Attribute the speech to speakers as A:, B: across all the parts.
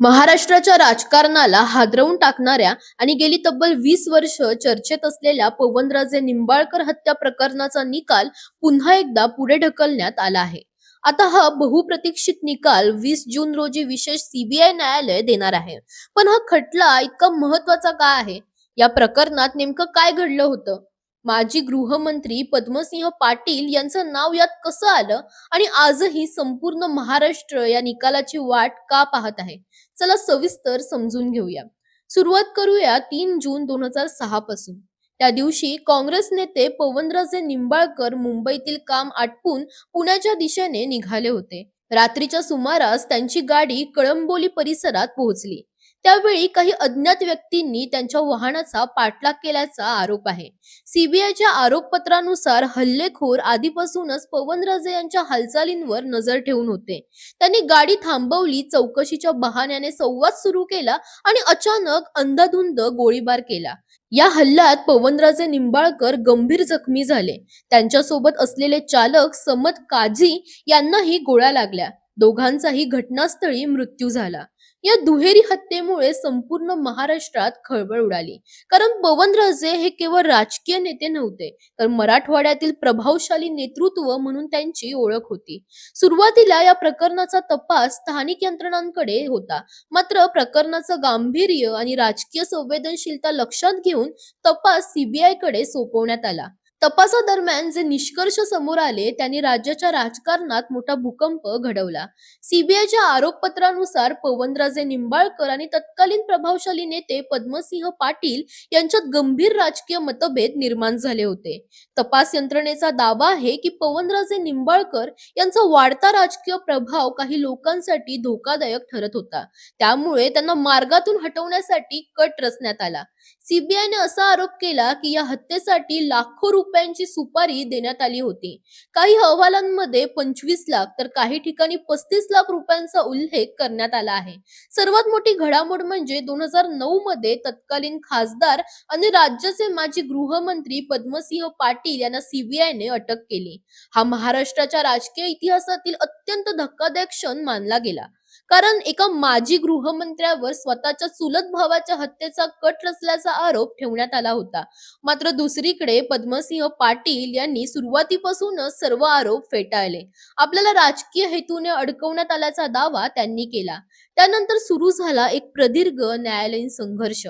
A: महाराष्ट्राच्या राजकारणाला हादरवून टाकणाऱ्या आणि गेली तब्बल 20 वर्ष चर्चेत असलेल्या पवनराजे निंबाळकर हत्या प्रकरणाचा निकाल पुन्हा एकदा पुढे ढकलण्यात आला आहे. आता हा बहुप्रतीक्षित निकाल 20 जून रोजी विशेष सीबीआय न्यायालय देणार आहे. पण हा खटला इतका महत्वाचा का आहे? या प्रकरणात नेमकं काय घडलं होतं? माजी गृहमंत्री पद्मसिंह पाटील यांचं नाव यात कसं आलं आणि आजही संपूर्ण महाराष्ट्र या निकालाची वाट का पाहत आहे? चला सविस्तर समजून घेऊया. सुरुवात करूया 3 जून 2006 पासून. त्या दिवशी काँग्रेस नेते पवनराजे निंबाळकर मुंबईतील काम आटपून पुण्याच्या दिशेने निघाले होते. रात्रीच्या सुमारास त्यांची गाडी कळंबोली परिसरात पोहोचली. त्यावेळी काही अज्ञात व्यक्तींनी त्यांच्या वाहनाचा पाठलाग केल्याचा आरोप आहे. सीबीआयच्या आरोपपत्रानुसार हल्लेखोर आधीपासूनच पवनराजे यांच्या हालचालींवर नजर ठेवून होते. त्यांनी गाडी थांबवली, चौकशीच्या बहाण्याने संवाद सुरू केला आणि अचानक अंधाधुंद गोळीबार केला. या हल्ल्यात पवनराजे निंबाळकर गंभीर जखमी झाले. त्यांच्यासोबत असलेले चालक समत काझी यांनाही गोळ्या लागल्या. दोघांचाही घटनास्थळी मृत्यू झाला. या दुहेरी हत्येमुळे संपूर्ण महाराष्ट्रात खळबळ उडाली. कारण पवनराजे हे केवळ राजकीय नेते नव्हते, तर मराठवाड्यातील प्रभावशाली नेतृत्व म्हणून त्यांची ओळख होती. सुरुवातीला या प्रकरणाचा तपास स्थानिक यंत्रणांकडे होता. मात्र प्रकरणाचं गांभीर्य आणि राजकीय संवेदनशीलता लक्षात घेऊन तपास सीबीआय कडे सोपवण्यात आला. तपासादरम्यान जे निष्कर्ष समोर आले त्यांनी राज्याच्या राजकारणात मोठा भूकंप घडवला. सीबीआयच्या आरोपपत्रानुसार पवनराजे निंबाळकर आणि तत्कालीन प्रभावशाली नेते पद्मसिंह पाटील यांच्यात गंभीर राजकीय मतभेद निर्माण झाले होते. तपास यंत्रणेचा दावा आहे की पवनराजे निंबाळकर यांचा वाढता राजकीय प्रभाव काही लोकांसाठी धोकादायक ठरत होता. त्यामुळे त्यांना मार्गातून हटवण्यासाठी कट रचण्यात आला. सीबीआयने असा आरोप केला की या हत्येसाठी लाखो रुपयांची सुपारी देण्यात आली होती. काही अहवालांमध्ये 25 लाख तर काही ठिकाणी 35 लाख रुपयांचा उल्लेख करण्यात आला आहे. सर्वात मोठी घडामोड म्हणजे 2009 मध्ये तत्कालीन खासदार आणि राज्याचे माजी गृहमंत्री पद्मसिंह पाटील यांना सीबीआयने अटक केली. हा महाराष्ट्राच्या राजकीय इतिहासातील अत्यंत धक्कादायक क्षण मानला गेला. कारण एका माजी गृहमंत्र्यावर स्वतःच्या चुलत भावाच्या हत्येचा कट रचल्याचा आरोप ठेवण्यात आला होता. मात्र दुसरीकडे पद्मसिंह पाटील यांनी सुरुवातीपासूनच सर्व आरोप फेटाळले. आपल्याला राजकीय हेतूने अडकवण्यात आल्याचा दावा त्यांनी केला. त्यानंतर सुरू झाला एक प्रदीर्घ न्यायालयीन संघर्ष.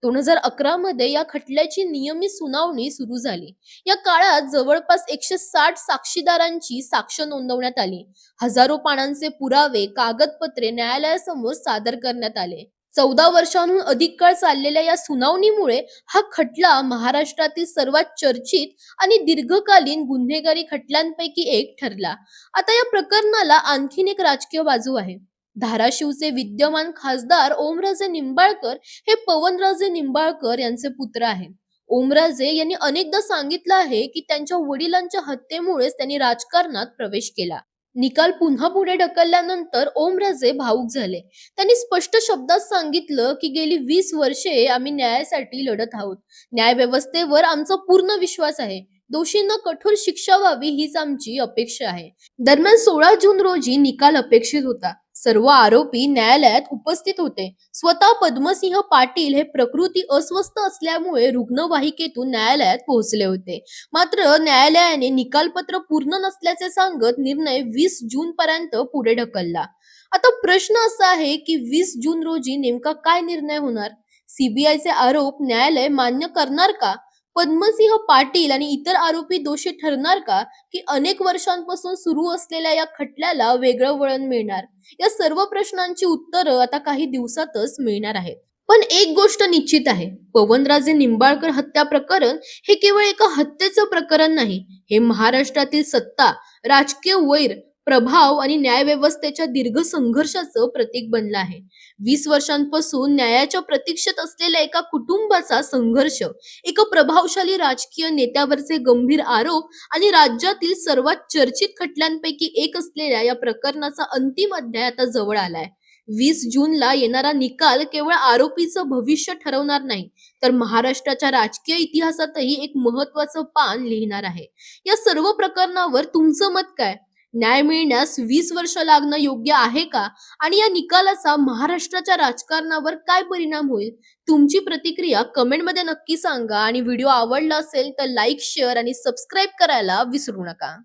A: 2011 मध्ये या खटल्याची नियमित सुनावणी सुरू झाली. या काळात जवळपास 160 साक्षीदारांची साक्ष नोंदवण्यात आली. हजारो पानांचे पुरावे, कागदपत्रे न्यायालयासमोर सादर करण्यात आले. 14 वर्षांहून अधिक काळ चाललेल्या या सुनावणीमुळे हा खटला महाराष्ट्रातील सर्वात चर्चित आणि दीर्घकालीन गुन्हेगारी खटल्यांपैकी एक ठरला. आता या प्रकरणाला आणखीन एक राजकीय बाजू आहे. धाराशिवचे विद्यमान खासदार ओमराजे निंबाळकर हे पवनराजे निंबाळकर यांचे पुत्र आहेत. ओमराजे यांनी अनेकदा सांगितलं आहे की त्यांच्या वडिलांच्या हत्येमुळेच त्यांनी राजकारणात प्रवेश केला. निकाल पुन्हा पुढे ढकलल्यानंतर ओमराजे भावुक झाले. त्यांनी स्पष्ट शब्दात सांगितलं की गेली 20 वर्षे आम्ही न्यायासाठी लढत आहोत. न्यायव्यवस्थेवर आमचा पूर्ण विश्वास आहे. दोषींना कठोर शिक्षा व्हावी हीच आमची अपेक्षा आहे. दरम्यान 16 जून रोजी निकाल अपेक्षित होता. सर्व आरोपी न्यायालयात उपस्थित होते. स्वतः पद्मसिंह पाटील हे प्रकृती अस्वस्थ असल्यामुळे रुग्णवाहिकेतून न्यायालयात पोहोचले होते. मात्र न्यायालयाने निकालपत्र पूर्ण नसल्याचे सांगत निर्णय 20 जून पर्यंत पुढे ढकलला. आता प्रश्न असा आहे की 20 जून रोजी नेमका काय निर्णय होणार? सीबीआयचे आरोप न्यायालय मान्य करणार का? पद्मसिंह पाटील आणि इतर आरोपी दोषी ठरणार का? की अनेक वर्षांपासून सुरू असलेल्या या खटल्याला वेगळं वळण मिळणार? या सर्व प्रश्नांची उत्तरं आता काही दिवसातच मिळणार आहेत. पण एक गोष्ट निश्चित आहे, पवनराजे निंबाळकर हत्या प्रकरण हे केवळ एका हत्येचं प्रकरण नाही. हे महाराष्ट्रातील सत्ता, राजकीय वैर, प्रभाव आणि न्यायव्यवस्थेच्या दीर्घ संघर्षाचं प्रतीक बनलं आहे. 20 वर्षांपासून न्यायाच्या प्रतीक्षेत असलेल्या एका कुटुंबाचा संघर्ष, एका प्रभावशाली राजकीय नेत्यावरचे गंभीर आरोप आणि राज्यातील सर्वात चर्चित खटल्यांपैकी एक असलेल्या या प्रकरणाचा अंतिम अध्याय आता जवळ आलाय. 20 जूनला येणारा निकाल केवळ आरोपीचं भविष्य ठरवणार नाही, तर महाराष्ट्राच्या राजकीय इतिहासातही एक महत्वाचं पान लिहिणार आहे. या सर्व प्रकरणावर तुमचं मत काय? न्याय मिळण्यास 20 वर्ष लागणं योग्य आहे का? आणि या निकालाचा महाराष्ट्राच्या राजकारणावर काय परिणाम होईल? तुमची प्रतिक्रिया कमेंटमध्ये नक्की सांगा आणि व्हिडिओ आवडला असेल तर लाईक, शेअर आणि सबस्क्राईब करायला विसरू नका.